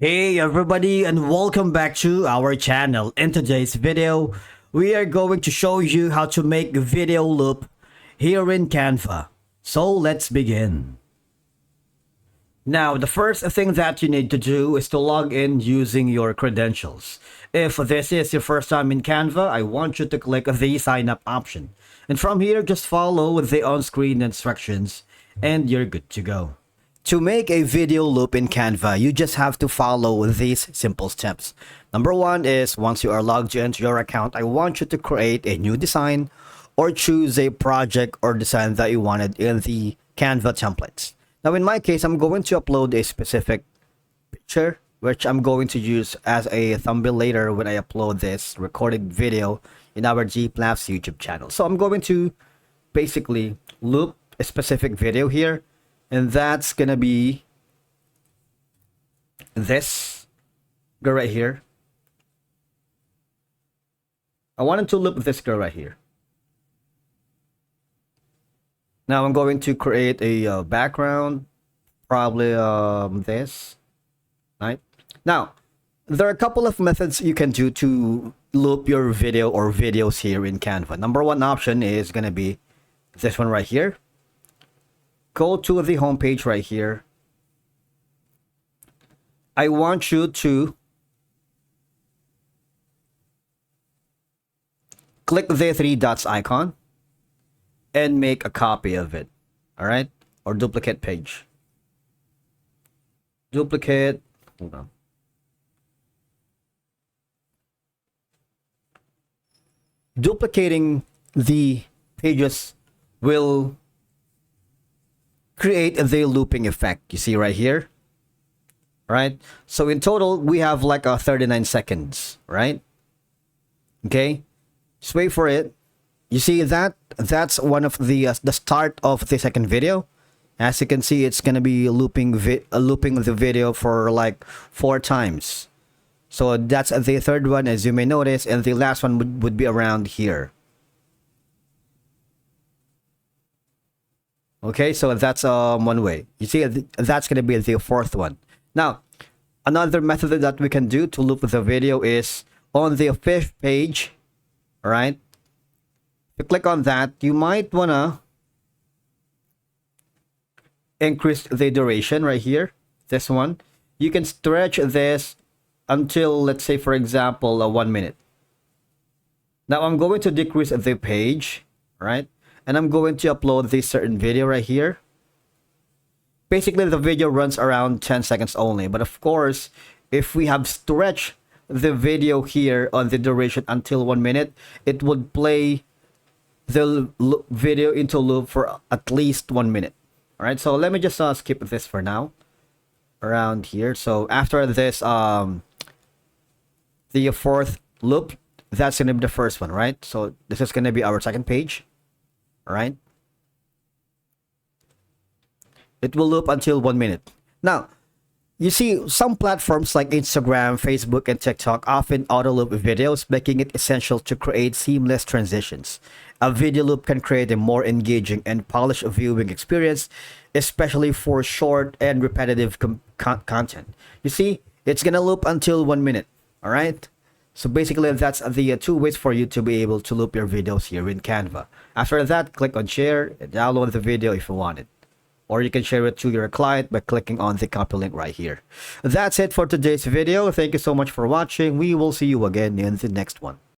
Hey everybody, and welcome back to our channel. In today's video, we are going to show you how to make a video loop here in Canva. So let's begin. Now, the first thing that you need to do is to log in using your credentials. If this is your first time in Canva, I want you to click the sign up option. And from here, just follow the on-screen instructions and you're good to go. To make a video loop in Canva, you just have to follow these simple steps. Number one is once you are logged into your account, I want you to create a new design or choose a project or design that you wanted in the Canva templates. Now, in my case, I'm going to upload a specific picture, which I'm going to use as a thumbnail later when I upload this recorded video in our G Plafs YouTube channel. So I'm going to basically loop a specific video here. And that's gonna be this girl right here. I wanted to loop this girl right here. Now I'm going to create a background, probably this, right? Now, there are a couple of methods you can do to loop your video or videos here in Canva. Number one option is gonna be this one right here. Go to the home page right here. I want you to click the three dots icon and make a copy of it. All right, or duplicate page. Duplicate. Hold on. Duplicating the pages will create the looping effect. You see right here, right? So in total, we have like 39 seconds, right? Okay, just wait for it. You see that? That's one of the start of the second video. As you can see, it's gonna be looping the video for like 4 times. So that's the third one, as you may notice, and the last one would be around here. Okay, so that's one way. You see, that's going to be the fourth one. Now, another method that we can do to loop the video is on the fifth page, all right? If you click on that, you might want to increase the duration right here, this one. You can stretch this until, let's say, for example, 1 minute. Now, I'm going to decrease the page, right? And I'm going to upload this certain video right here. Basically, the video runs around 10 seconds only. But of course, if we have stretched the video here on the duration until 1 minute, it would play the video into loop for at least 1 minute. All right, so let me just skip this for now. Around here. So after this, the fourth loop, that's going to be the first one, right? So this is going to be our second page. Right? It will loop until 1 minute. Now, you see some platforms like Instagram, Facebook, and TikTok often auto loop videos, making it essential to create seamless transitions. A video loop can create a more engaging and polished viewing experience, especially for short and repetitive content. You see, it's gonna loop until 1 minute. All right. So basically, that's the 2 ways for you to be able to loop your videos here in Canva. After that, click on share and download the video if you want it. Or you can share it to your client by clicking on the copy link right here. That's it for today's video. Thank you so much for watching. We will see you again in the next one.